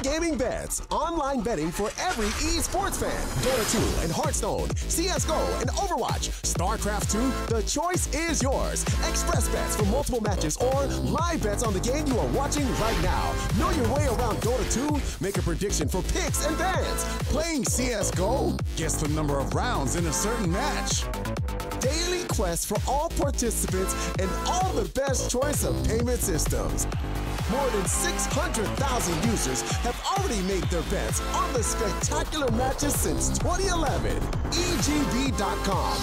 gaming bets. Online betting for every esports fan. Dota 2 and Hearthstone, CSGO and Overwatch, StarCraft 2, the choice is yours. Express bets for multiple matches or live bets on the game you are watching right now. Know your way around Dota 2? Make a prediction for picks and bans. Playing CSGO? Guess the number of rounds in a certain match. Daily quest for all participants and all the best choice of payment systems. More than 600,000 users have already made their bets on the spectacular matches since 2011. EGB.com.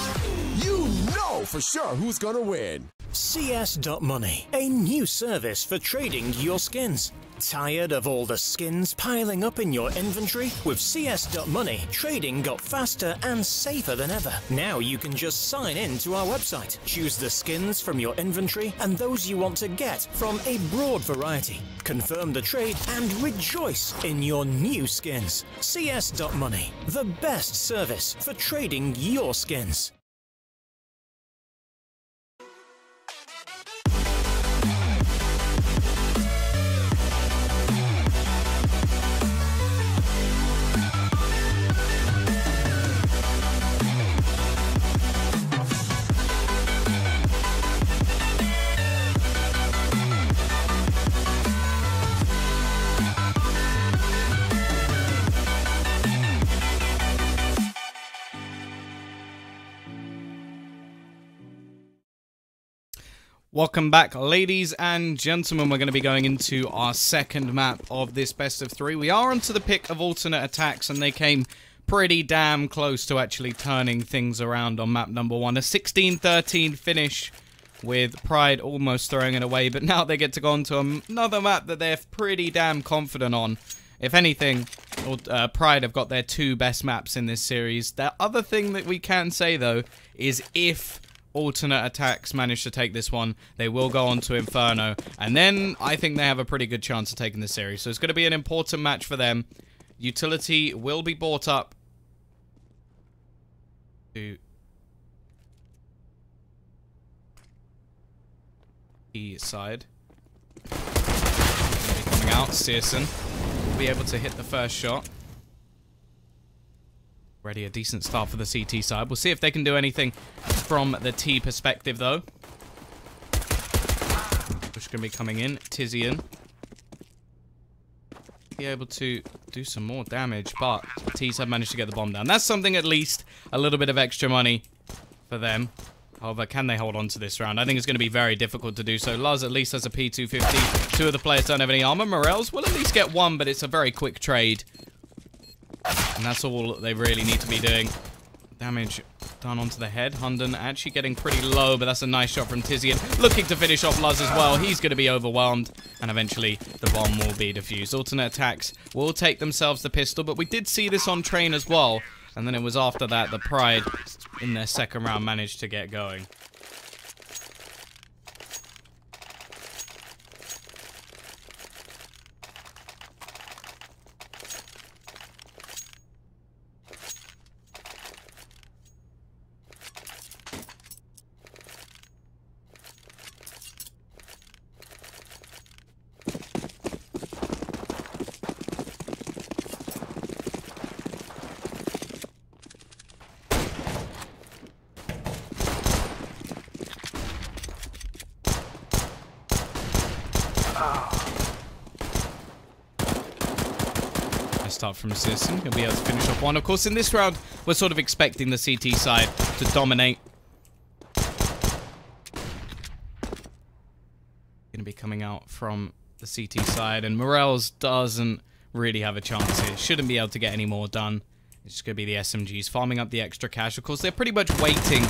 You know for sure who's gonna win. CS.Money, a new service for trading your skins. Tired of all the skins piling up in your inventory? With CS.Money, trading got faster and safer than ever. Now you can just sign in to our website, choose the skins from your inventory and those you want to get from a broad variety. Confirm the trade and rejoice in your new skins. CS.Money, the best service for trading your skins. Welcome back, ladies and gentlemen. We're going to be going into our second map of this best of 3. We are onto the pick of alternate attacks, and they came pretty damn close to actually turning things around on map number 1. A 16-13 finish with Pride almost throwing it away, but now they get to go on to another map that they're pretty damn confident on. If anything, Pride have got their 2 best maps in this series. The other thing that we can say, though, is if alternate attacks manage to take this one, they will go on to Inferno, and then I think they have a pretty good chance of taking the series. So it's going to be an important match for them. Utility will be bought up to the side. Coming out, Searson will be able to hit the first shot. Already a decent start for the CT side. We'll see if they can do anything from the T perspective, though. Push going to be coming in. Tizian. Be able to do some more damage, but the T's have managed to get the bomb down. That's something, at least, a little bit of extra money for them. However, can they hold on to this round? I think it's going to be very difficult to do so. Luz at least has a P250. 2 of the players don't have any armor. Morels will at least get 1, but it's a very quick trade. And that's all they really need to be doing. Damage done onto the head. Hunden actually getting pretty low, but that's a nice shot from Tizian. Looking to finish off Luz as well. He's going to be overwhelmed, and eventually the bomb will be defused. Alternate attacks will take themselves the pistol, but we did see this on train as well. And then it was after that the Pride in their second round managed to get going. Start from Searson. He'll be able to finish off 1. Of course, in this round, we're sort of expecting the CT side to dominate. Going to be coming out from the CT side, and Morels doesn't really have a chance here. Shouldn't be able to get any more done. It's just going to be the SMGs farming up the extra cash. Of course, they're pretty much waiting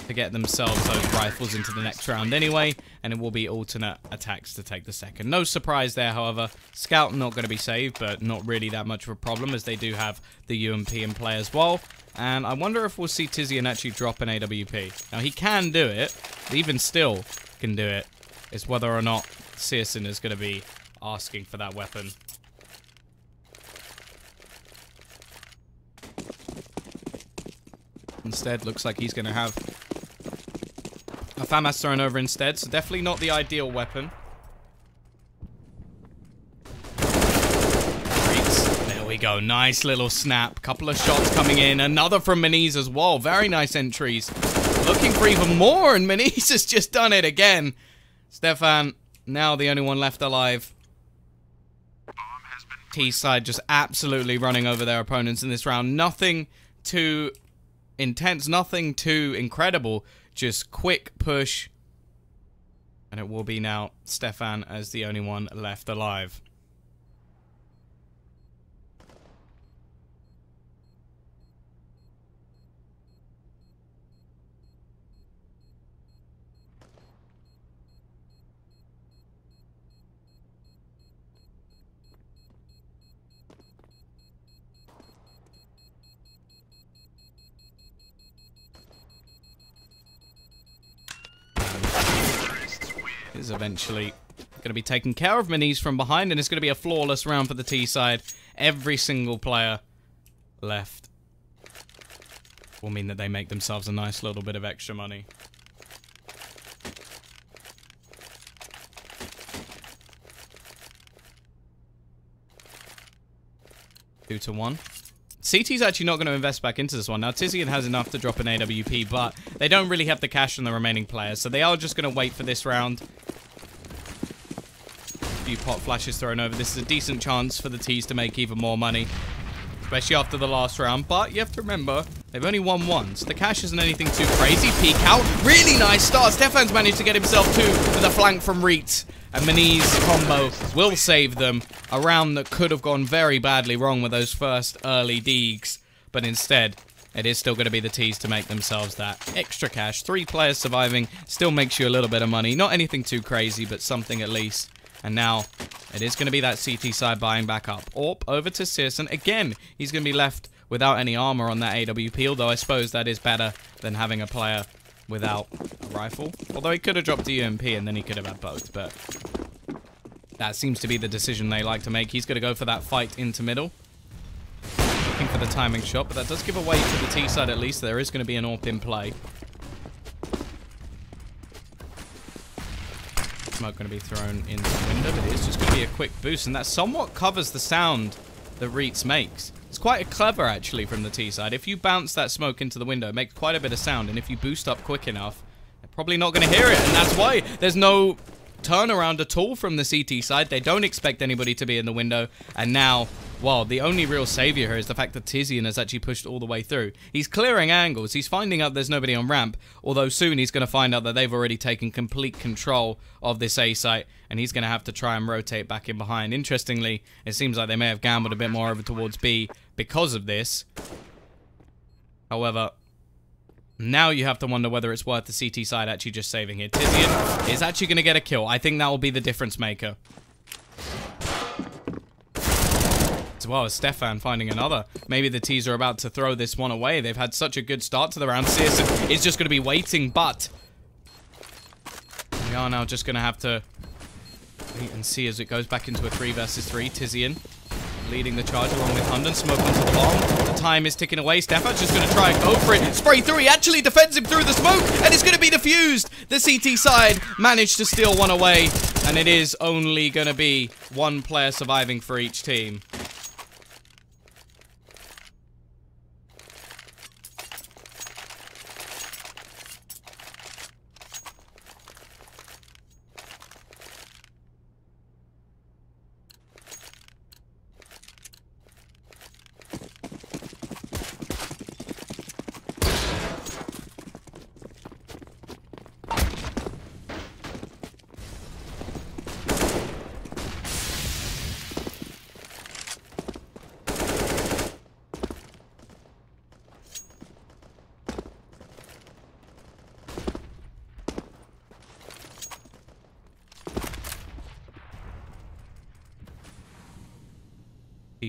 to get themselves those rifles into the next round anyway, and it will be alternate attacks to take the second. No surprise there, however. Scout not going to be saved, but not really that much of a problem, as they do have the UMP in play as well. And I wonder if we'll see Tizian actually drop an AWP. Now, he can do it. Even still can do it. It's whether or not Searson is going to be asking for that weapon. Instead, looks like he's going to have a FAMAS thrown over instead, so definitely not the ideal weapon. There we go. Nice little snap. Couple of shots coming in. Another from Meniz as well. Very nice entries. Looking for even more, and Meniz has just done it again. Stefan, now the only one left alive. T-side just absolutely running over their opponents in this round. Nothing too intense, nothing too incredible. Just quick push. And it will be now Stefan as the only one left alive. Is eventually going to be taken care of Meniz from behind, and it's going to be a flawless round for the T side. Every single player left will mean that they make themselves a nice little bit of extra money. Two to one. CT's actually not going to invest back into this one. Now, Tizian has enough to drop an AWP, but they don't really have the cash on the remaining players, so they are just going to wait for this round. A few pot flashes thrown over. This is a decent chance for the T's to make even more money, especially after the last round, but you have to remember, they've only won one, so the cash isn't anything too crazy. Peek out. Really nice start. Stefan's managed to get himself two with a flank from Reet. And Meniz combo will save them. A round that could have gone very badly wrong with those first early deegs. But instead, it is still going to be the T's to make themselves that extra cash. 3 players surviving still makes you a little bit of money. Not anything too crazy, but something at least. And now, it is going to be that CT side buying back up. Orp over to Searson. Again, he's going to be left without any armor on that AWP. Although I suppose that is better than having a player without a rifle. Although he could have dropped the UMP and then he could have had both, but that seems to be the decision they like to make. He's going to go for that fight into middle. Looking for the timing shot, but that does give away to the T side at least. There is going to be an AWP in play. Smoke going to be thrown into the window, but it is just going to be a quick boost, and that somewhat covers the sound that Reetz makes. It's quite clever, actually, from the T side. If you bounce that smoke into the window, it makes quite a bit of sound, and if you boost up quick enough, they're probably not going to hear it, and that's why there's no turnaround at all from the CT side. They don't expect anybody to be in the window, and now, well, the only real savior here is the fact that Tizian has actually pushed all the way through. He's clearing angles. He's finding out there's nobody on ramp, although soon he's going to find out that they've already taken complete control of this A site, and he's going to have to try and rotate back in behind. Interestingly, it seems like they may have gambled a bit more over towards B because of this. However, now you have to wonder whether it's worth the CT side actually just saving here. Tizian is actually going to get a kill. I think that will be the difference maker. As well as Stefan finding another. Maybe the T's are about to throw this one away. They've had such a good start to the round. Searson is just going to be waiting, but we are now just going to have to wait and see as it goes back into a 3 versus 3. Tizian leading the charge along with Hunden. Smoke onto the bomb. The time is ticking away. Stefan's just going to try and go for it. Spray through. He actually defends him through the smoke, and it's going to be defused. The CT side managed to steal one away, and it is only going to be 1 player surviving for each team.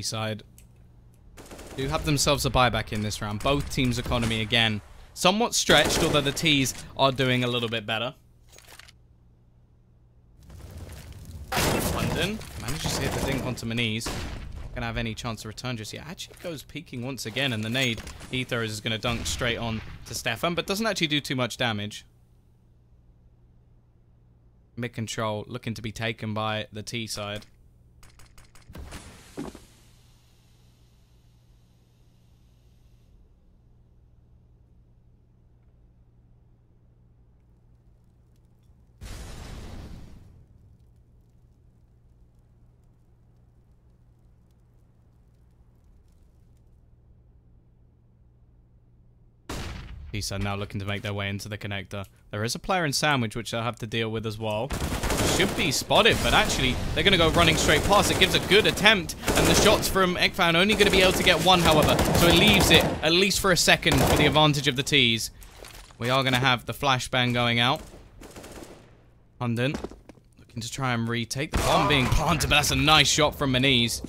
Side do have themselves a buyback in this round. Both teams' economy again somewhat stretched, although the T's are doing a little bit better. London manages to hit the dink onto Meniz. Not gonna have any chance to return just yet. Actually goes peeking once again, and the nade he throws is gonna dunk straight on to Stefan, but doesn't actually do too much damage. Mid control looking to be taken by the T side. T-side now looking to make their way into the connector. There is a player in sandwich, which they'll have to deal with as well. Should be spotted, but actually, they're going to go running straight past. It gives a good attempt, and the shots from Ekfan only going to be able to get one, however. So it leaves it, at least for a second, for the advantage of the T's. We are going to have the flashbang going out. Hunden looking to try and retake. The bomb being planted, but that's a nice shot from Maniz.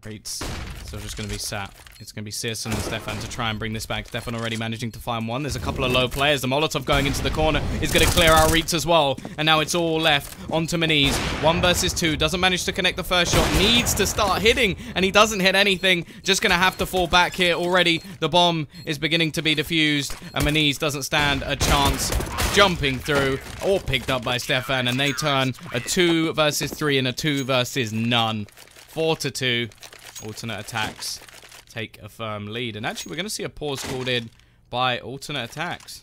Rates still just going to be sat. It's going to be Searson and Stefan to try and bring this back. Stefan already managing to find one. There's a couple of low players. The Molotov going into the corner is going to clear out Reeds as well. And now it's all left onto Maniz. 1 versus 2. Doesn't manage to connect the first shot. Needs to start hitting, and he doesn't hit anything. Just going to have to fall back here already. The bomb is beginning to be defused, and Maniz doesn't stand a chance jumping through, all picked up by Stefan, and they turn a 2 versus 3 and a 2 versus none. 4-2. Alternate aTTaX take a firm lead. And actually, we're going to see a pause called in by alternate aTTaX.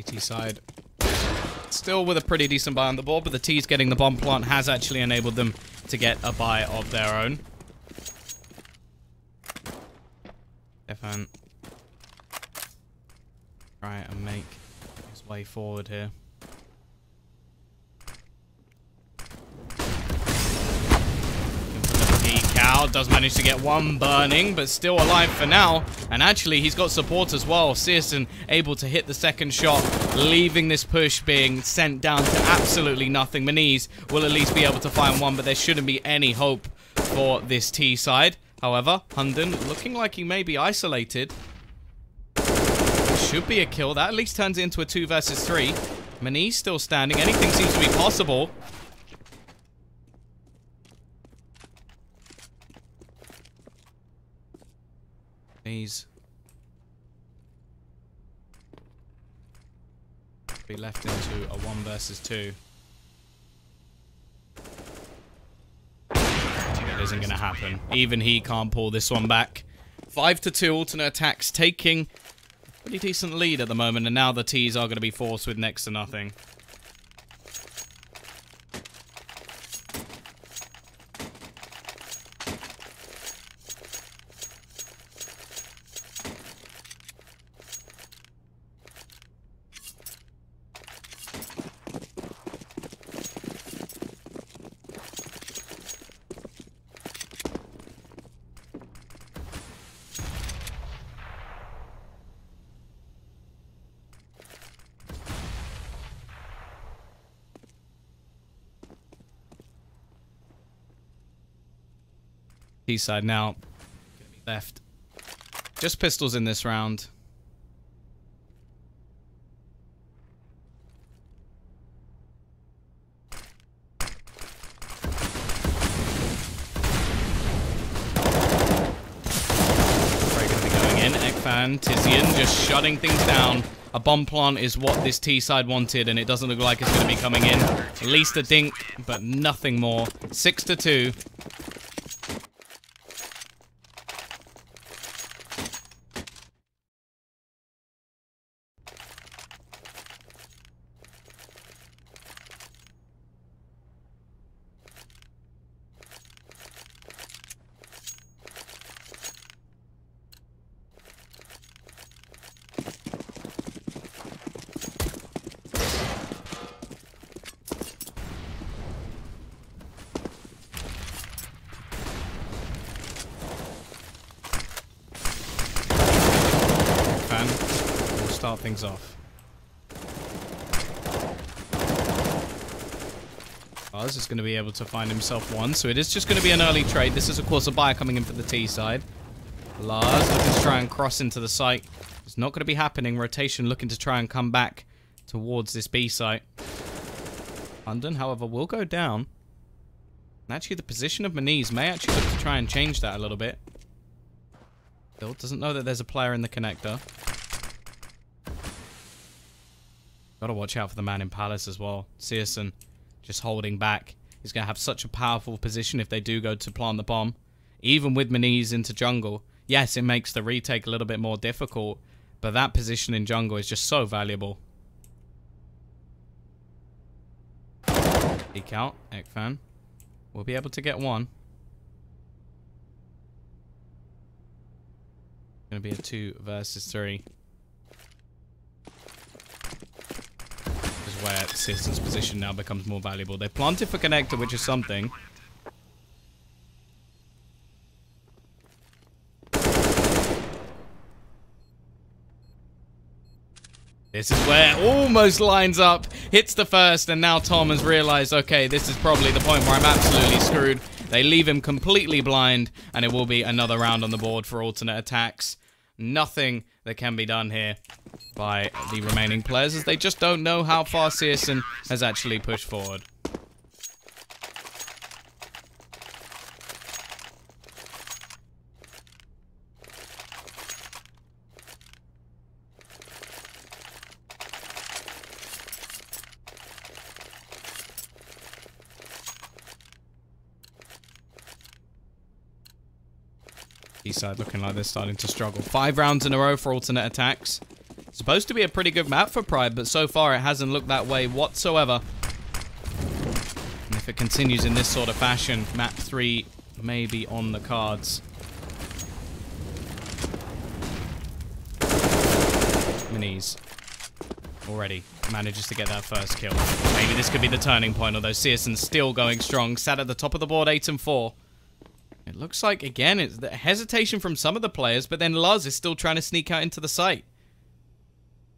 T side still with a pretty decent buy on the board, but the T's getting the bomb plant has actually enabled them to get a buy of their own. Stefan try and make his way forward here. Cow does manage to get one burning, but still alive for now. And actually, he's got support as well. Searson able to hit the second shot, leaving this push being sent down to absolutely nothing. Maniz will at least be able to find one, but there shouldn't be any hope for this T side. However, Hunden looking like he may be isolated. Should be a kill. That at least turns it into a 2 versus 3. Maniz still standing. Anything seems to be possible. He's be left into a 1 versus 2. That isn't going to happen. Even he can't pull this one back. 5-2 alternate aTTaX taking a pretty decent lead at the moment, and now the T's are going to be forced with next to nothing. Side now gonna be left just pistols in this round. Gonna be going in. Ekfan, Tizian just shutting things down. A bomb plant is what this T side wanted, and it doesn't look like it's going to be coming in. At least a dink, but nothing more. 6-2. Start things off. Lars is going to be able to find himself one, so it is just going to be an early trade. This is, of course, a buyer coming in for the T side. Lars looking to try and cross into the site. It's not going to be happening. Rotation looking to try and come back towards this B site. London, however, will go down. And actually, the position of Maniz may actually look to try and change that a little bit. Bill doesn't know that there's a player in the connector. Gotta watch out for the man in Palace as well. Searson just holding back. He's going to have such a powerful position if they do go to plant the bomb. Even with Maniz into jungle. Yes, it makes the retake a little bit more difficult. But that position in jungle is just so valuable. Peek out. Ekfan will be able to get one. Going to be a 2 versus 3. Where Searson's position now becomes more valuable. They planted for connector, which is something. This is where it almost lines up, hits the first, and now Tom has realized, okay, this is probably the point where I'm absolutely screwed. They leave him completely blind, and it will be another round on the board for alternate aTTaX. Nothing that can be done here by the remaining players, as they just don't know how far Searson has actually pushed forward. Eastside looking like they're starting to struggle. 5 rounds in a row for alternate aTTaX. Supposed to be a pretty good map for Pride, but so far it hasn't looked that way whatsoever. And if it continues in this sort of fashion, map 3 may be on the cards. Maniz already manages to get that first kill. Maybe this could be the turning point, although Searson's still going strong. Sat at the top of the board, 8 and 4. It looks like, again, it's the hesitation from some of the players, but then Luz is still trying to sneak out into the site.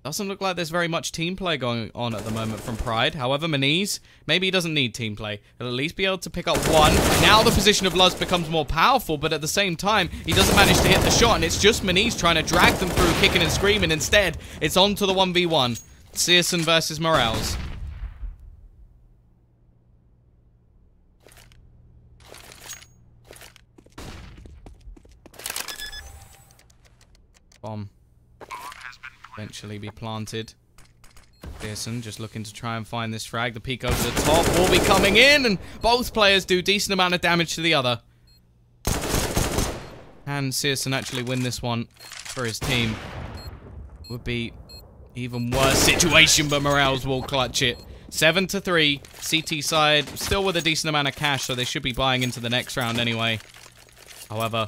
Doesn't look like there's very much team play going on at the moment from Pride. However, Maniz, maybe he doesn't need team play. He'll at least be able to pick up one. Now the position of Luz becomes more powerful, but at the same time, he doesn't manage to hit the shot, and it's just Maniz trying to drag them through, kicking and screaming. Instead, it's on to the 1v1. Searson versus Morales. Bomb eventually be planted. Pearson just looking to try and find this frag. The peek over the top will be coming in, and both players do decent amount of damage to the other. Can Searson actually win this one for his team? Would be even worse situation, but Morales will clutch it. 7 to 3. CT side still with a decent amount of cash, so they should be buying into the next round anyway. However,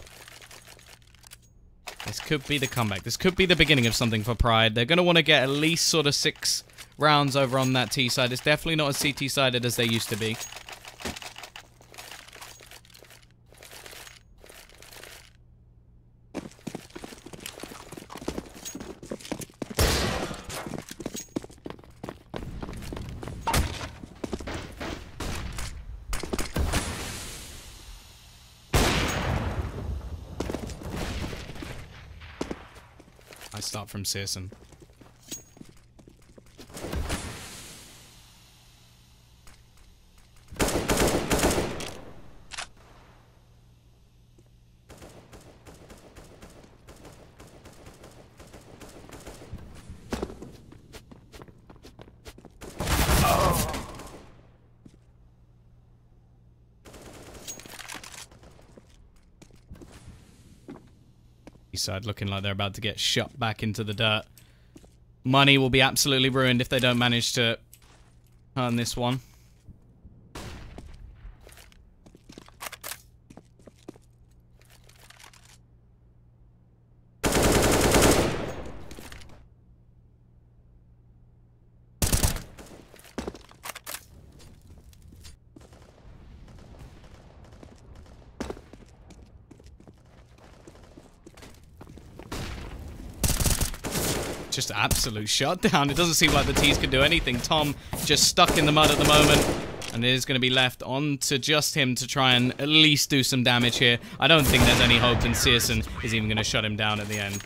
this could be the comeback. This could be the beginning of something for Pride. They're going to want to get at least sort of 6 rounds over on that T side. It's definitely not as CT-sided as they used to be. I start from Searson. Side looking like they're about to get shot back into the dirt. Money will be absolutely ruined if they don't manage to earn this one. Just absolute shutdown. It doesn't seem like the T's can do anything. Tom just stuck in the mud at the moment. And it is going to be left on to just him to try and at least do some damage here. I don't think there's any hope, and Searson is even going to shut him down at the end.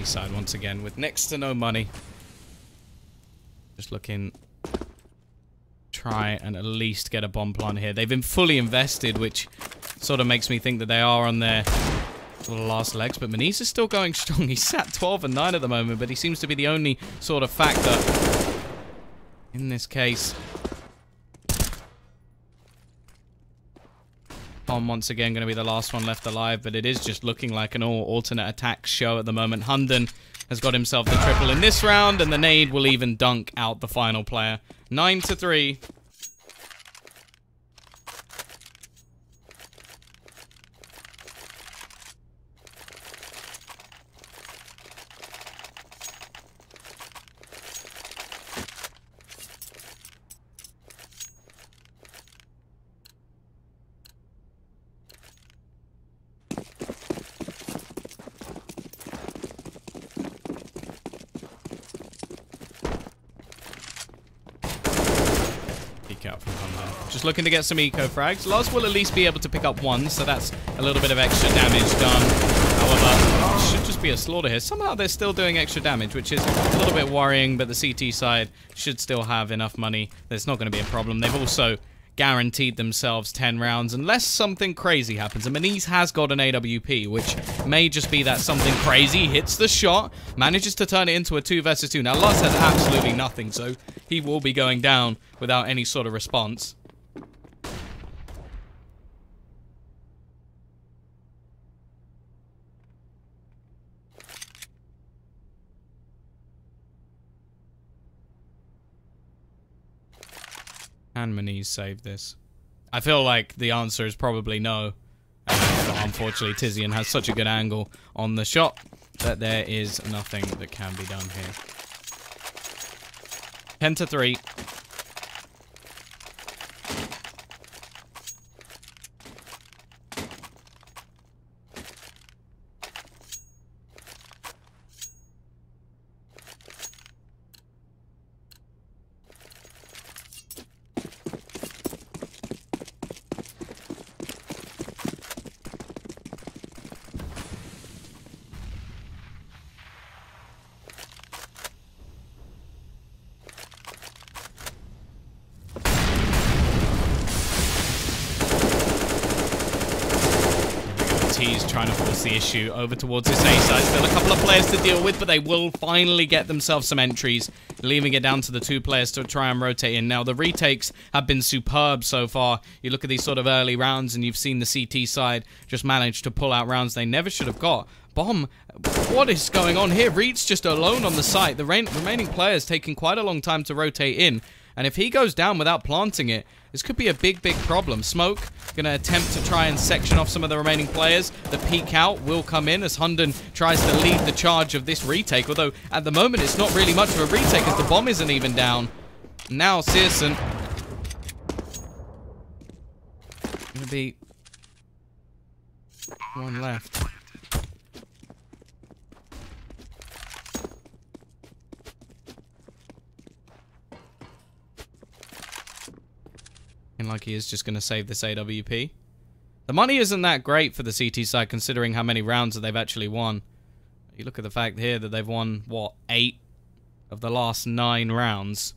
Side once again with next to no money. Just looking try and at least get a bomb plant here. They've been fully invested, which sort of makes me think that they are on their sort of last legs, but Maniz is still going strong. He's sat 12 and 9 at the moment, but he seems to be the only sort of factor in this case. Once again going to be the last one left alive, but it is just looking like an all alternate aTTaX show at the moment. Hunden has got himself the triple in this round, and the nade will even dunk out the final player. 9-3. Out from Hunden. Just looking to get some eco frags. Lars will at least be able to pick up one, so that's a little bit of extra damage done. However, it should just be a slaughter here. Somehow they're still doing extra damage, which is a little bit worrying, but the CT side should still have enough money. There's not going to be a problem. They've also guaranteed themselves 10 rounds unless something crazy happens. And Maniz has got an AWP, which may just be that something crazy hits the shot, manages to turn it into a 2 versus 2. Now, Lars has absolutely nothing, so he will be going down without any sort of response. Can Maniz save this? I feel like the answer is probably no. But unfortunately, Tizian has such a good angle on the shot that there is nothing that can be done here. 10-3. He's trying to force the issue over towards his A side. Still a couple of players to deal with, but they will finally get themselves some entries, leaving it down to the 2 players to try and rotate in. Now, the retakes have been superb so far. You look at these sort of early rounds, and you've seen the CT side just manage to pull out rounds they never should have got. Bomb, what is going on here? Reed's just alone on the site. The remaining players taking quite a long time to rotate in. And if he goes down without planting it, this could be a big, big problem. Smoke going to attempt to try and section off some of the remaining players. The peek out will come in as Hunden tries to lead the charge of this retake. Although, at the moment, it's not really much of a retake as the bomb isn't even down. Now, Searson going to be one left. Like he is just going to save this AWP. The money isn't that great for the CT side considering how many rounds that they've actually won. You look at the fact here that they've won, what, 8 of the last 9 rounds.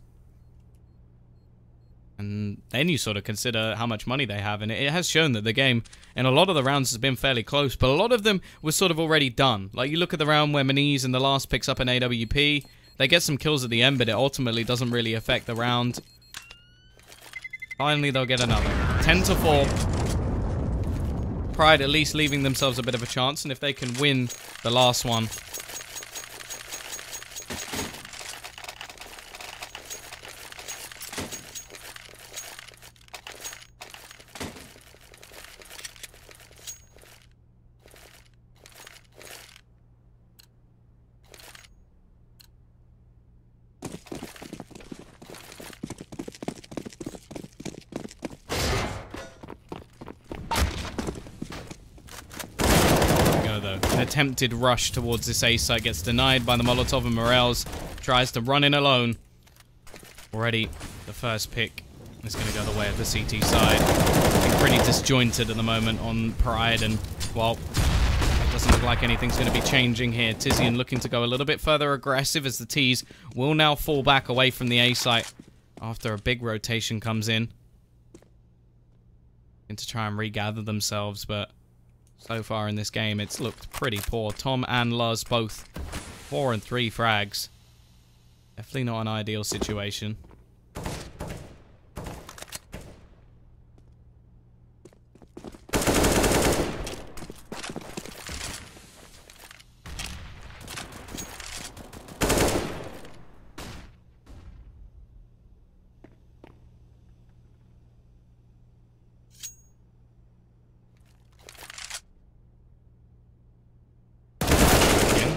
And then you sort of consider how much money they have, and it has shown that the game in a lot of the rounds has been fairly close, but a lot of them were sort of already done. Like you look at the round where Maniz in the last picks up an AWP, they get some kills at the end, but it ultimately doesn't really affect the round. Finally, they'll get another. 10-4. Pride at least leaving themselves a bit of a chance, and if they can win the last one... An attempted rush towards this A site gets denied by the Molotov, and Morels tries to run in alone. Already, the first pick is going to go the way of the CT side. Looking pretty disjointed at the moment on Pride, and, well, it doesn't look like anything's going to be changing here. Tizian looking to go a little bit further aggressive as the Ts will now fall back away from the A site after a big rotation comes in. And to try and regather themselves, but... so far in this game, it's looked pretty poor. Tom and Luz both 4 and 3 frags. Definitely not an ideal situation.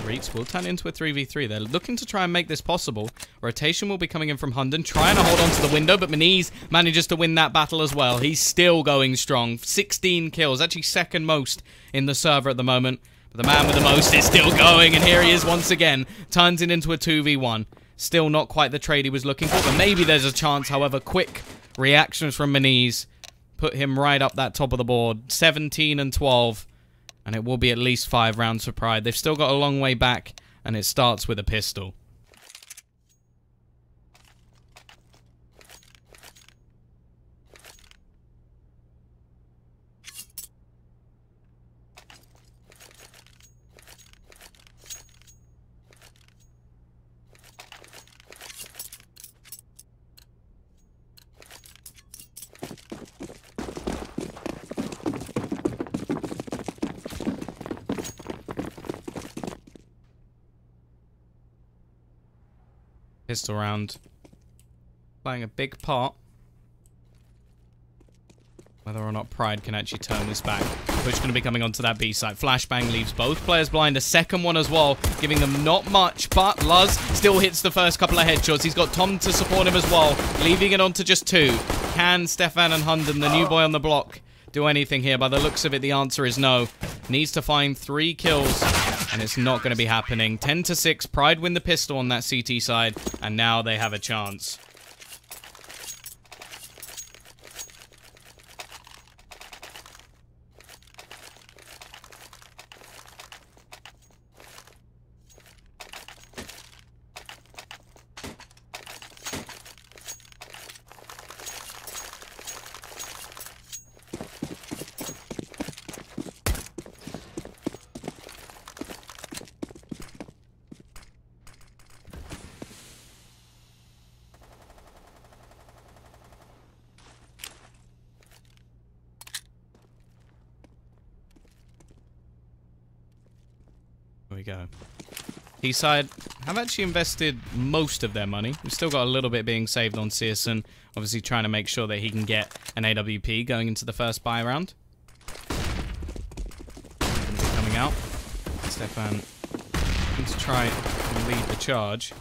Reeds will turn into a 3v3. They're looking to try and make this possible. Rotation will be coming in from Hunden, trying to hold on to the window, but Maniz manages to win that battle as well. He's still going strong. 16 kills, actually second most in the server at the moment. But the man with the most is still going, and here he is once again. Turns it into a 2v1. Still not quite the trade he was looking for, but maybe there's a chance. However, quick reactions from Maniz put him right up that top of the board. 17 and 12. And it will be at least 5 rounds for Pride. They've still got a long way back, and it starts with a pistol. Pistol round playing a big part. Whether or not Pride can actually turn this back. Push going to be coming onto that B site. Flashbang leaves both players blind. A second one as well, giving them not much, but Luz still hits the first couple of headshots. He's got Tom to support him as well, leaving it on to just 2. Can Stefan and Hunden, the new boy on the block, do anything here? By the looks of it, the answer is no. Needs to find 3 kills, and it's not going to be happening. 10-6, Pride win the pistol on that CT side, and now they have a chance. Here we go. T-side have actually invested most of their money. We've still got a little bit being saved on Searson. Obviously trying to make sure that he can get an AWP going into the first buy round. Coming out. Stefan needs to try and lead the charge.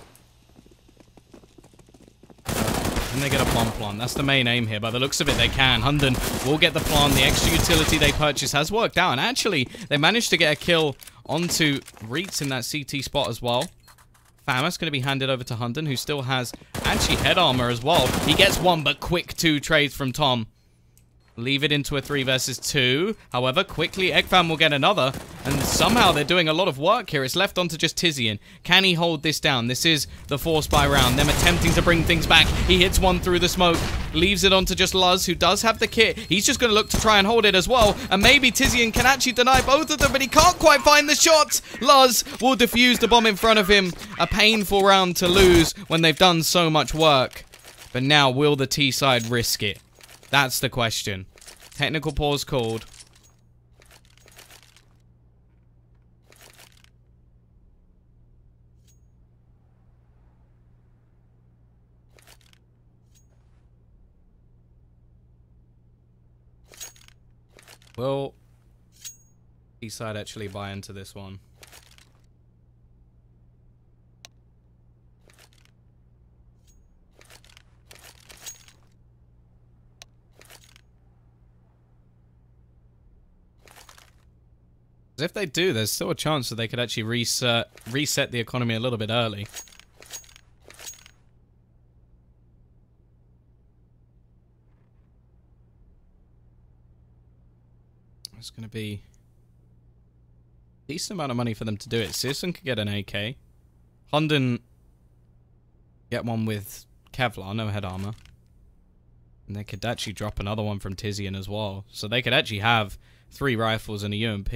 And they get a bomb plant. That's the main aim here. By the looks of it, they can. Hunden will get the plant. The extra utility they purchased has worked out. And actually, they managed to get a kill onto Reitz in that CT spot as well. Famas going to be handed over to Hunden, who still has actually head armor as well. He gets 1, but quick 2 trades from Tom. Leave it into a 3 versus 2. However, quickly, Ekfam will get another. And somehow they're doing a lot of work here. It's left on to just Tizian. Can he hold this down? This is the 4-spy round. Them attempting to bring things back. He hits 1 through the smoke. Leaves it on to just Luz, who does have the kit. He's just going to look to try and hold it as well. And maybe Tizian can actually deny both of them, but he can't quite find the shots. Luz will defuse the bomb in front of him. A painful round to lose when they've done so much work. But now, will the T-side risk it? That's the question. Technical pause called. Will T-side actually buy into this one? If they do, there's still a chance that they could actually reset the economy a little bit early. It's going to be a decent amount of money for them to do it. Searson could get an AK. Hunden get one with Kevlar, no head armor. And they could actually drop another one from Tizian as well. So they could actually have 3 rifles and a UMP.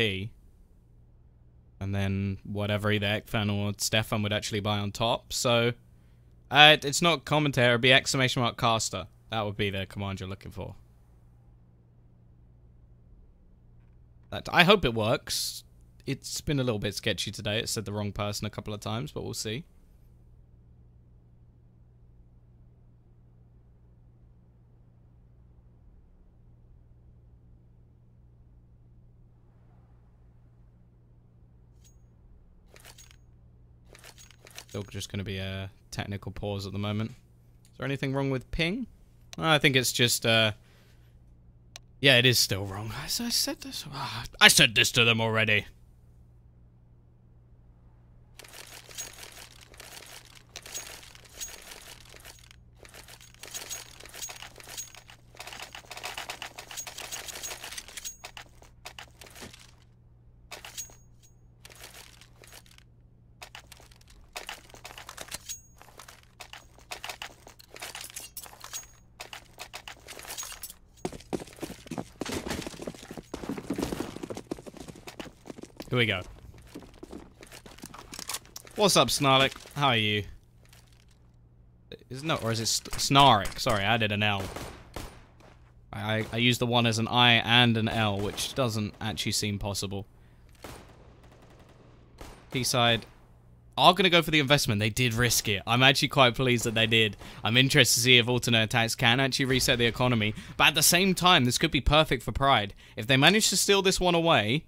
And then whatever either Ekfan or Stefan would actually buy on top. So it's not commentary, it would be exclamation mark caster. That would be the command you're looking for. I hope it works. It's been a little bit sketchy today. It said the wrong person a couple of times, but we'll see. Still just going to be a technical pause at the moment. Is there anything wrong with ping? I think it's just, yeah, it is still wrong. I said this. I said this to them already. Here we go. What's up, Snarlik? How are you? Is it Snark? Sorry, I added an L. I used the one as an I and an L, which doesn't actually seem possible. T-side are going to go for the investment. They did risk it. I'm actually quite pleased that they did. I'm interested to see if alternate attacks can actually reset the economy. But at the same time, this could be perfect for Pride. If they manage to steal this one away,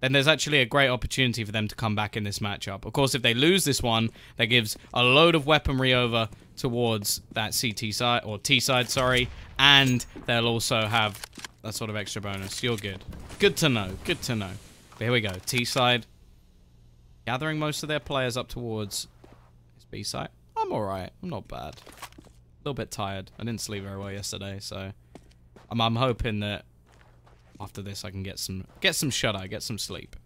then there's actually a great opportunity for them to come back in this matchup. Of course, if they lose this one, that gives a load of weaponry over towards that CT side, or T side, sorry, and they'll also have that sort of extra bonus. You're good. Good to know. Good to know. But here we go. T side gathering most of their players up towards his B side. I'm alright. I'm not bad. A little bit tired. I didn't sleep very well yesterday, so I'm hoping that after this I can get some shut-eye, get some sleep.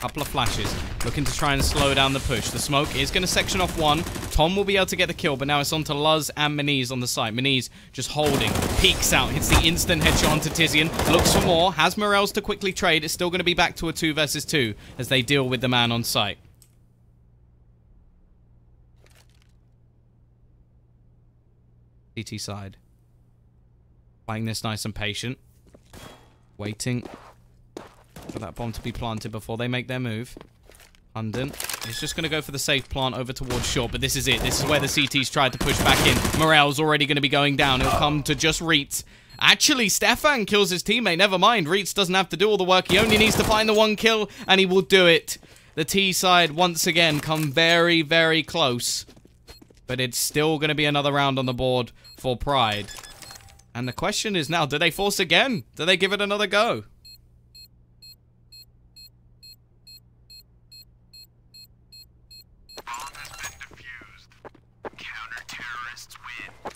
Couple of flashes, looking to try and slow down the push. The smoke is going to section off one. Tom will be able to get the kill, but now it's on to Luz and Meniz on the site. Meniz just holding, peeks out, hits the instant headshot onto Tizian, looks for more, has Morels to quickly trade. It's still going to be back to a 2 versus 2 as they deal with the man on site. CT side. Playing this nice and patient. Waiting for that bomb to be planted before they make their move. Hunden is just going to go for the safe plant over towards short, but this is it. This is where the CTs tried to push back in. Morel's already going to be going down. It'll come to just Reitz. Actually, Stefan kills his teammate. Never mind. Reitz doesn't have to do all the work. He only needs to find the one kill, and he will do it. The T side, once again, come very, very close. But it's still going to be another round on the board for Pride. And the question is now, do they force again? Do they give it another go? Bomb has been defused. Counter-terrorists win.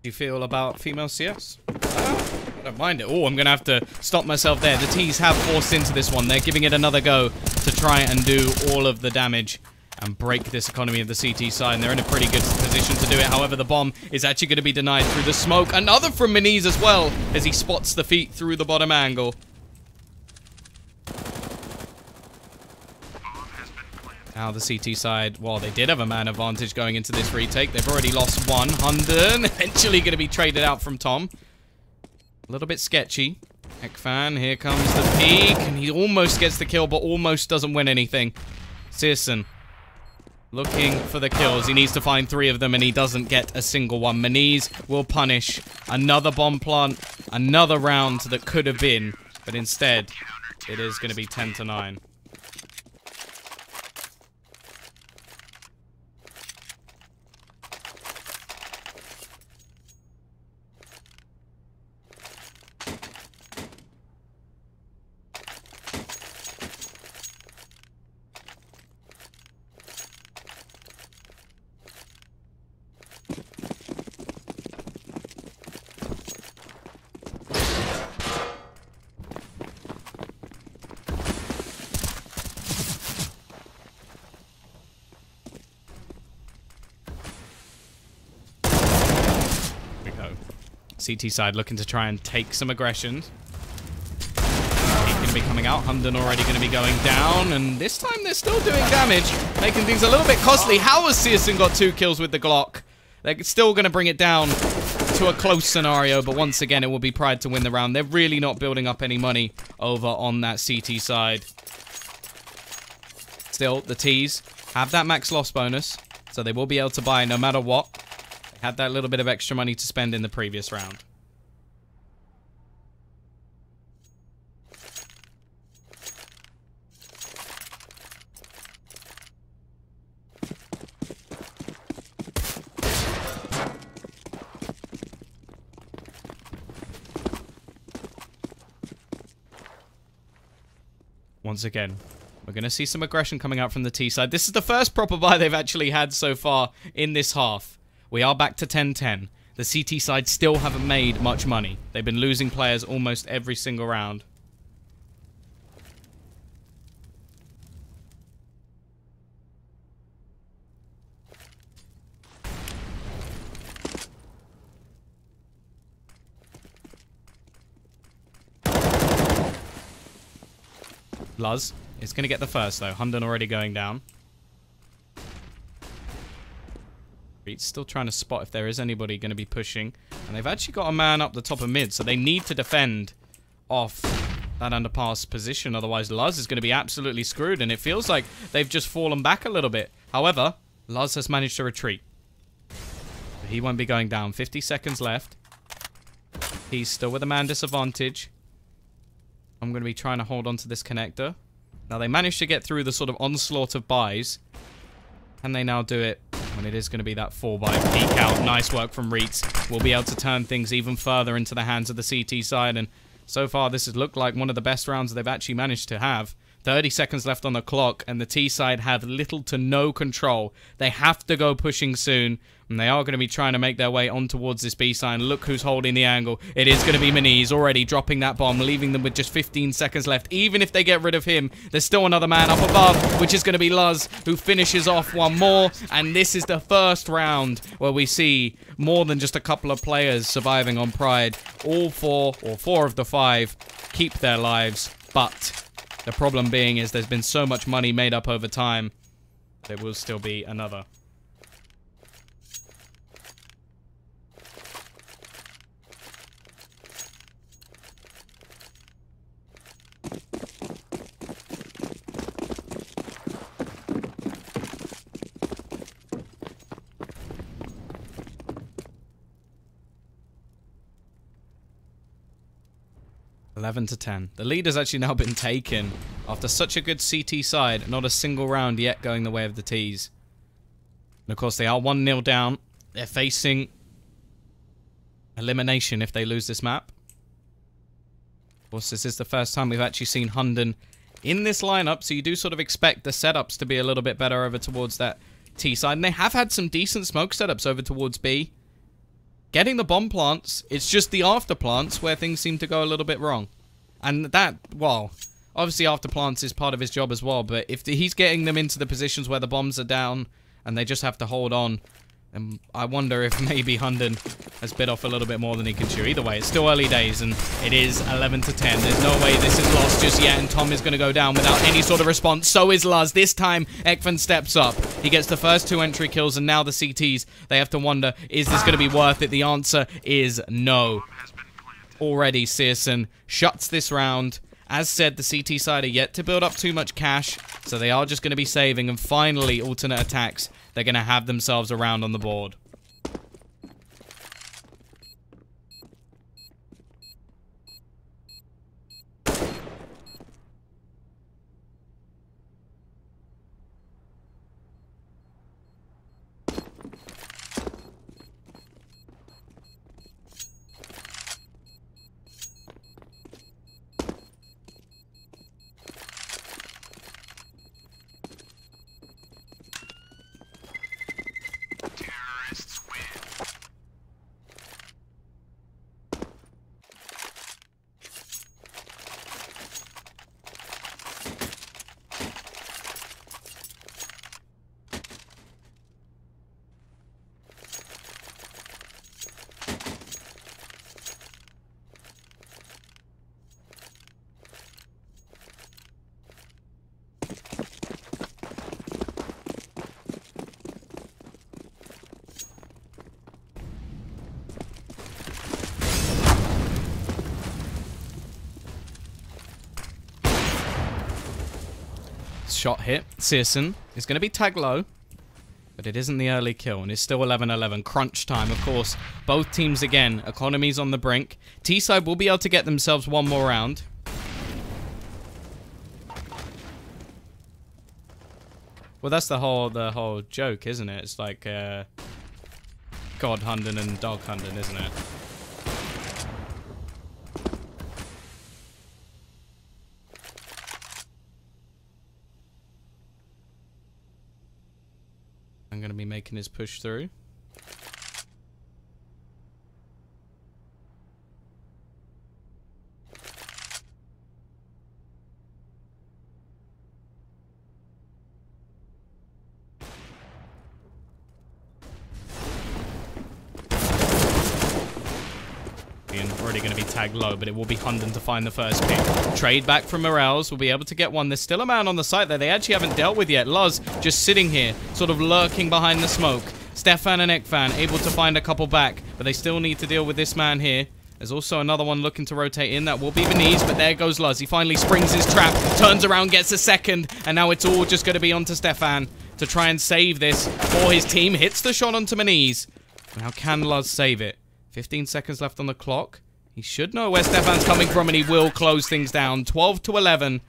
you feel about female CS? I don't mind it. Oh, I'm going to have to stop myself there. The T's have forced into this one. They're giving it another go to try and do all of the damage and break this economy of the CT side. And they're in a pretty good position to do it. However, the bomb is actually going to be denied through the smoke. Another from Miniz as well, as he spots the feet through the bottom angle. Now the CT side, well, they did have a man advantage going into this retake. They've already lost one. Hunden eventually going to be traded out from Tom. A little bit sketchy. Ekfan, here comes the peek. And he almost gets the kill, but almost doesn't win anything. Searson looking for the kills. He needs to find 3 of them, and he doesn't get a single one. Miniz will punish another bomb plant, another round that could have been. But instead, it is going to be 10-9. CT side looking to try and take some aggression. He's going to be coming out. Hunden already going to be going down. And this time they're still doing damage, making things a little bit costly. How has Searson got 2 kills with the Glock? They're still going to bring it down to a close scenario. But once again, it will be Pride to win the round. They're really not building up any money over on that CT side. Still, the T's have that max loss bonus. So they will be able to buy no matter what. Had that little bit of extra money to spend in the previous round. Once again, we're going to see some aggression coming out from the T side. This is the first proper buy they've actually had so far in this half. We are back to 10-10. The CT side still haven't made much money. They've been losing players almost every single round. Luz is going to get the first, though. Hunden already going down. He's still trying to spot if there is anybody going to be pushing. And they've actually got a man up the top of mid, so they need to defend off that underpass position. Otherwise, Luz is going to be absolutely screwed, and it feels like they've just fallen back a little bit. However, Luz has managed to retreat. But he won't be going down. 50 seconds left. He's still with a man disadvantage. I'm going to be trying to hold on to this connector. Now, they managed to get through the sort of onslaught of buys. Can they now do it when it is going to be that 4-buy peek out? Nice work from Reitz. We'll be able to turn things even further into the hands of the CT side. And so far, this has looked like one of the best rounds they've actually managed to have. 30 seconds left on the clock, and the T side have little to no control. They have to go pushing soon, and they are going to be trying to make their way on towards this B side. Look who's holding the angle. It is going to be Miniz already dropping that bomb, leaving them with just 15 seconds left. Even if they get rid of him, there's still another man up above, which is going to be Luz, who finishes off one more. And this is the first round where we see more than just a couple of players surviving on Pride. All 4, or 4 of the 5, keep their lives, but the problem being is there's been so much money made up over time, there will still be another. Eleven to 10. The lead has actually now been taken after such a good CT side. Not a single round yet going the way of the T's. And of course, they are 1-0 down. They're facing elimination if they lose this map. Of course, this is the first time we've actually seen Hunden in this lineup, so you do sort of expect the setups to be a little bit better over towards that T side. And they have had some decent smoke setups over towards B. getting the bomb plants. It's just the after plants where things seem to go a little bit wrong. And that, well, obviously after plants is part of his job as well, but if he's getting them into the positions where the bombs are down and they just have to hold on, and I wonder if maybe Hunden has bit off a little bit more than he can chew. Either way, it's still early days, and it is 11-10. There's no way this is lost just yet, and Tom is going to go down without any sort of response. So is Luz. This time, Ekvan steps up. He gets the first 2 entry kills, and now the CTs, they have to wonder, is this going to be worth it? The answer is no. Already, Searson shuts this round. As said, the CT side are yet to build up too much cash, so they are just going to be saving, and finally, alternate attacks. They're going to have themselves a round on the board. Shot hit. Searson is going to be tagged low, but it isn't the early kill, and it's still 11-11. Crunch time, of course. Both teams, again, economy's on the brink. T-side will be able to get themselves one more round. Well, that's the whole joke, isn't it? It's like, God Hunden and Dog Hunden, isn't it? I'm going to be making his push through. Already going to be tagged low, but it will be Hunden to find the first pick. Trade back from Morales. Will be able to get one. There's still a man on the site there they actually haven't dealt with yet. Luz just sitting here, sort of lurking behind the smoke. Stefan and Ekvan able to find a couple back, but they still need to deal with this man here. There's also another one looking to rotate in. That will be Venice, but there goes Luz. He finally springs his trap, turns around, gets a second, and now it's all just going to be onto Stefan to try and save this for his team. Hits the shot onto Maniz. Now can Luz save it? 15 seconds left on the clock. He should know where Stefan's coming from, and he will close things down. 12-11.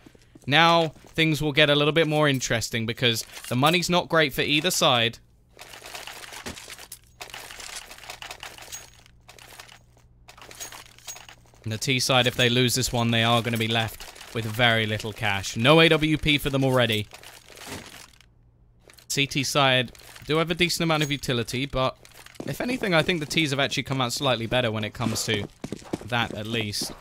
Now, things will get a little bit more interesting, because the money's not great for either side. And the T side, if they lose this one, they are going to be left with very little cash. No AWP for them already. CT side do have a decent amount of utility, but if anything, I think the T's have actually come out slightly better when it comes to that, at least.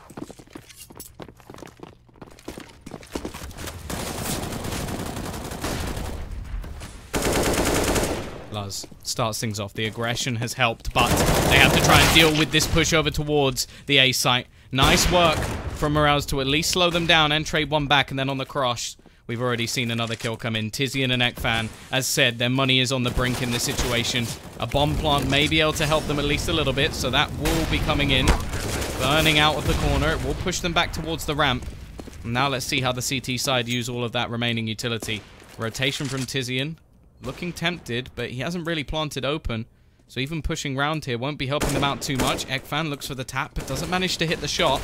Luz starts things off. The aggression has helped, but they have to try and deal with this push over towards the A site. Nice work from Morales to at least slow them down and trade one back, and then on the cross, we've already seen another kill come in. Tizian and Ekvan, as said, their money is on the brink in this situation. A bomb plant may be able to help them at least a little bit, so that will be coming in. Burning out of the corner. It will push them back towards the ramp. And now let's see how the CT side use all of that remaining utility. Rotation from Tizian. Looking tempted, but he hasn't really planted open. So even pushing round here won't be helping them out too much. Ekvan looks for the tap, but doesn't manage to hit the shot.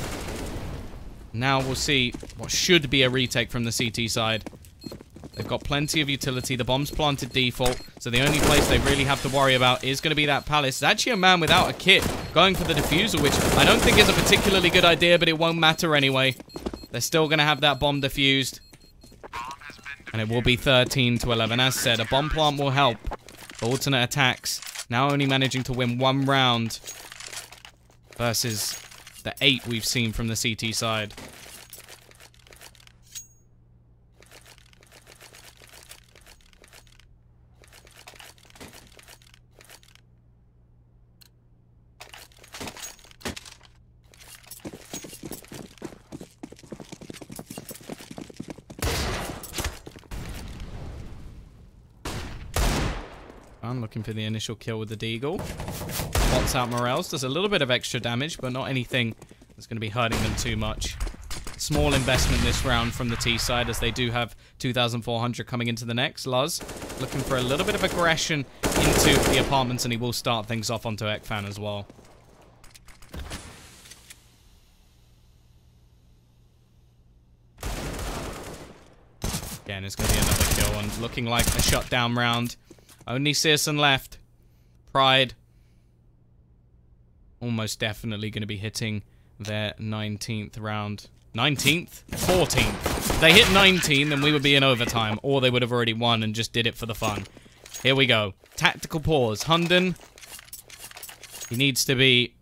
Now we'll see what should be a retake from the CT side. They've got plenty of utility. The bomb's planted default, so the only place they really have to worry about is going to be that palace. It's actually a man without a kit going for the defusal, which I don't think is a particularly good idea, but it won't matter anyway. They're still going to have that bomb defused. And it will be 13-11. As said, a bomb plant will help. Alternate attacks now only managing to win one round versus the 8 we've seen from the CT side. Looking for the initial kill with the Deagle. Spots out Morels. Does a little bit of extra damage, but not anything that's going to be hurting them too much. Small investment this round from the T side, as they do have 2,400 coming into the next. Luz looking for a little bit of aggression into the apartments, and he will start things off onto Ekfan as well. Again, it's going to be another kill, and looking like a shutdown round. Only Searson left. Pride almost definitely going to be hitting their 19th round. 19th? 14th. If they hit 19, then we would be in overtime, or they would have already won and just did it for the fun. Here we go. Tactical pause. Hunden. He needs to be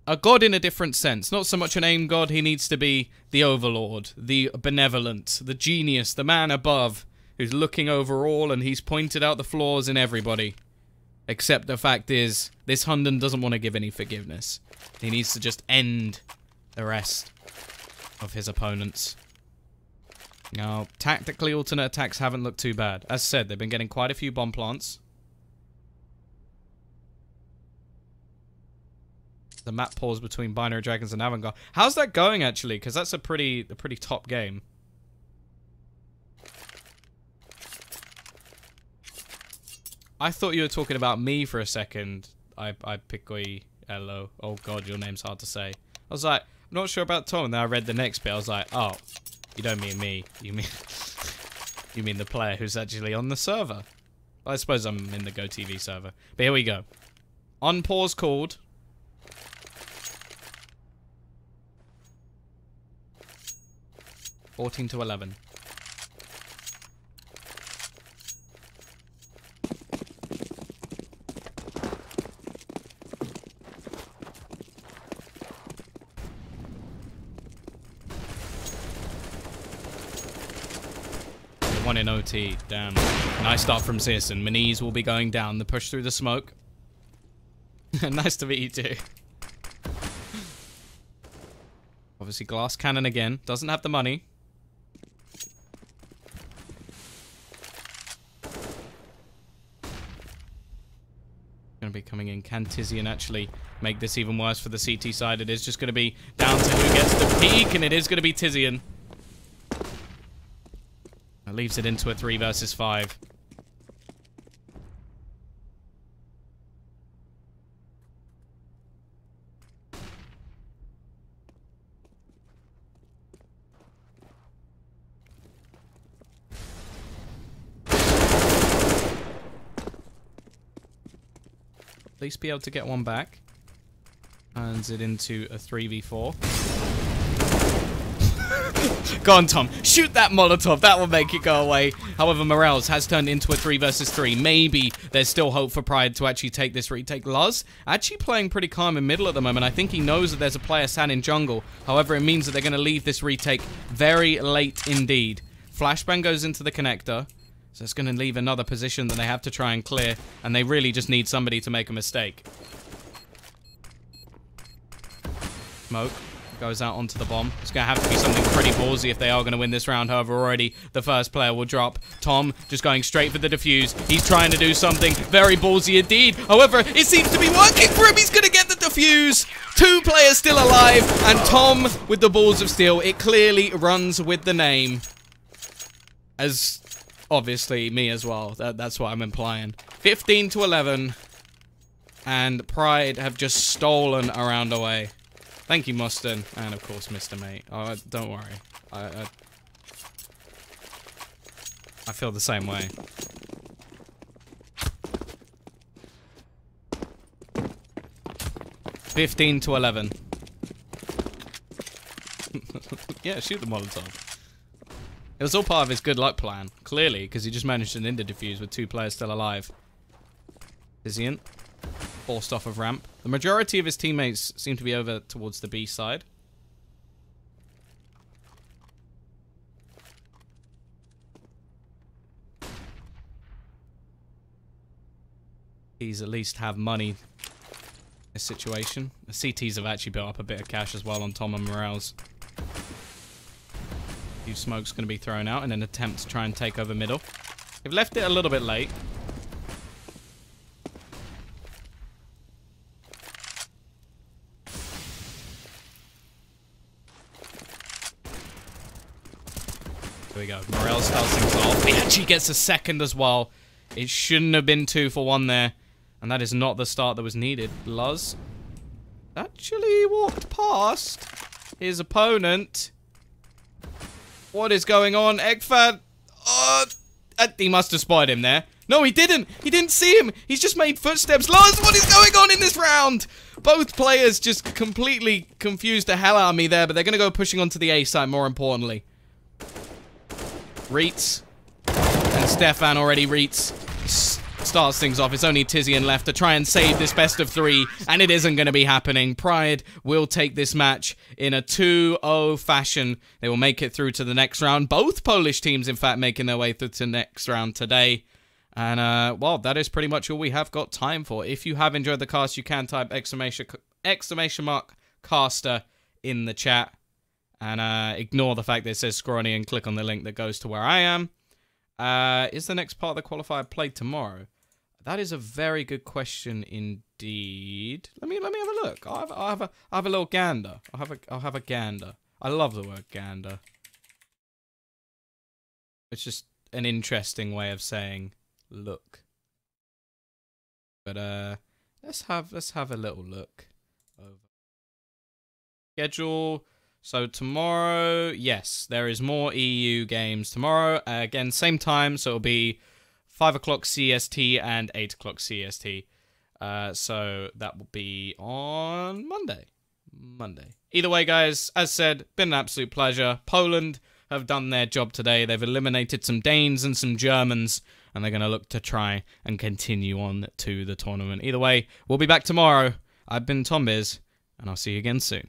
a god in a different sense. Not so much an aim god. He needs to be the overlord, the benevolent, the genius, the man above, who's looking over all, and he's pointed out the flaws in everybody. Except the fact is, this Hunden doesn't want to give any forgiveness. He needs to just end the rest of his opponents. Now, tactically, alternate attacks haven't looked too bad. As said, they've been getting quite a few bomb plants. The map pause between Binary Dragons and Avangard. How's that going, actually? Because that's a pretty top game. I thought you were talking about me for a second. I Pikoi Hello. Oh god, your name's hard to say. I was like, I'm not sure about Tom, and then I read the next bit. I was like, oh, you don't mean me. You mean you mean the player who's actually on the server. I suppose I'm in the GoTV server. But here we go. On pause called. $14 to 11. One in OT. Damn. Nice start from Searson. Maniz will be going down. The push through the smoke. Nice to meet you too. Obviously glass cannon again. Doesn't have the money. Going to be coming in. Can Tizian actually make this even worse for the CT side? It is just going to be down to who gets the peak, and it is going to be Tizian. That leaves it into a 3 versus 5. At least be able to get one back. Turns it into a 3v4. Go on, Tom. Shoot that Molotov. That will make it go away. However, Morels has turned into a 3 versus 3. Maybe there's still hope for Pride to actually take this retake. Luz actually playing pretty calm in middle at the moment. I think he knows that there's a player San in jungle. However, it means that they're going to leave this retake very late indeed. Flashbang goes into the connector. So it's going to leave another position that they have to try and clear. And they really just need somebody to make a mistake. Smoke goes out onto the bomb. It's going to have to be something pretty ballsy if they are going to win this round. However, already the first player will drop. Tom just going straight for the defuse. He's trying to do something very ballsy indeed. However, it seems to be working for him. He's going to get the defuse. 2 players still alive. And Tom with the balls of steel. It clearly runs with the name. As obviously me as well. That's what I'm implying. 15 to 11. And Pride have just stolen a round away. Thank you, Mustard. And, of course, Mr. Mate. Oh, don't worry. I feel the same way. $15 to 11. Yeah, shoot the Molotov. It was all part of his good luck plan, clearly, because he just managed an Ender defuse with 2 players still alive. Tizian forced off of ramp. The majority of his teammates seem to be over towards the B side. He's at least have money in this situation. The CTs have actually built up a bit of cash as well on Tom and Morales. Few smoke's going to be thrown out in an attempt to try and take over middle. They've left it a little bit late. Here we go. Morales starts things off. He actually gets a second as well. It shouldn't have been 2 for 1 there. And that is not the start that was needed. Luz actually walked past his opponent. What is going on? Eggfad. He must have spotted him there. No, he didn't. He didn't see him. He's just made footsteps. Luz, what is going on in this round? Both players just completely confused the hell out of me there, but they're going to go pushing onto the A side more importantly. Reets and Stefan already. Reets starts things off. It's only Tizian left to try and save this best of 3, and it isn't going to be happening. Pride will take this match in a 2-0 fashion. They will make it through to the next round. Both Polish teams, in fact, making their way through to the next round today. And, well, that is pretty much all we have got time for. If you have enjoyed the cast, you can type exclamation mark caster in the chat. And ignore the fact that it says Scrawny and click on the link that goes to where I am. Is the next part of the qualifier played tomorrow? That is a very good question indeed. Let me have a look. I'll have a little gander. I'll have a gander. I love the word gander. It's just an interesting way of saying look. But let's have a little look over schedule. So tomorrow, yes, there is more EU games tomorrow. Again, same time, so it'll be 5 o'clock CST and 8 o'clock CST. So that will be on Monday. Either way, guys, as said, been an absolute pleasure. Poland have done their job today. They've eliminated some Danes and some Germans, and they're going to look to try and continue on to the tournament. Either way, we'll be back tomorrow. I've been Tom Biz, and I'll see you again soon.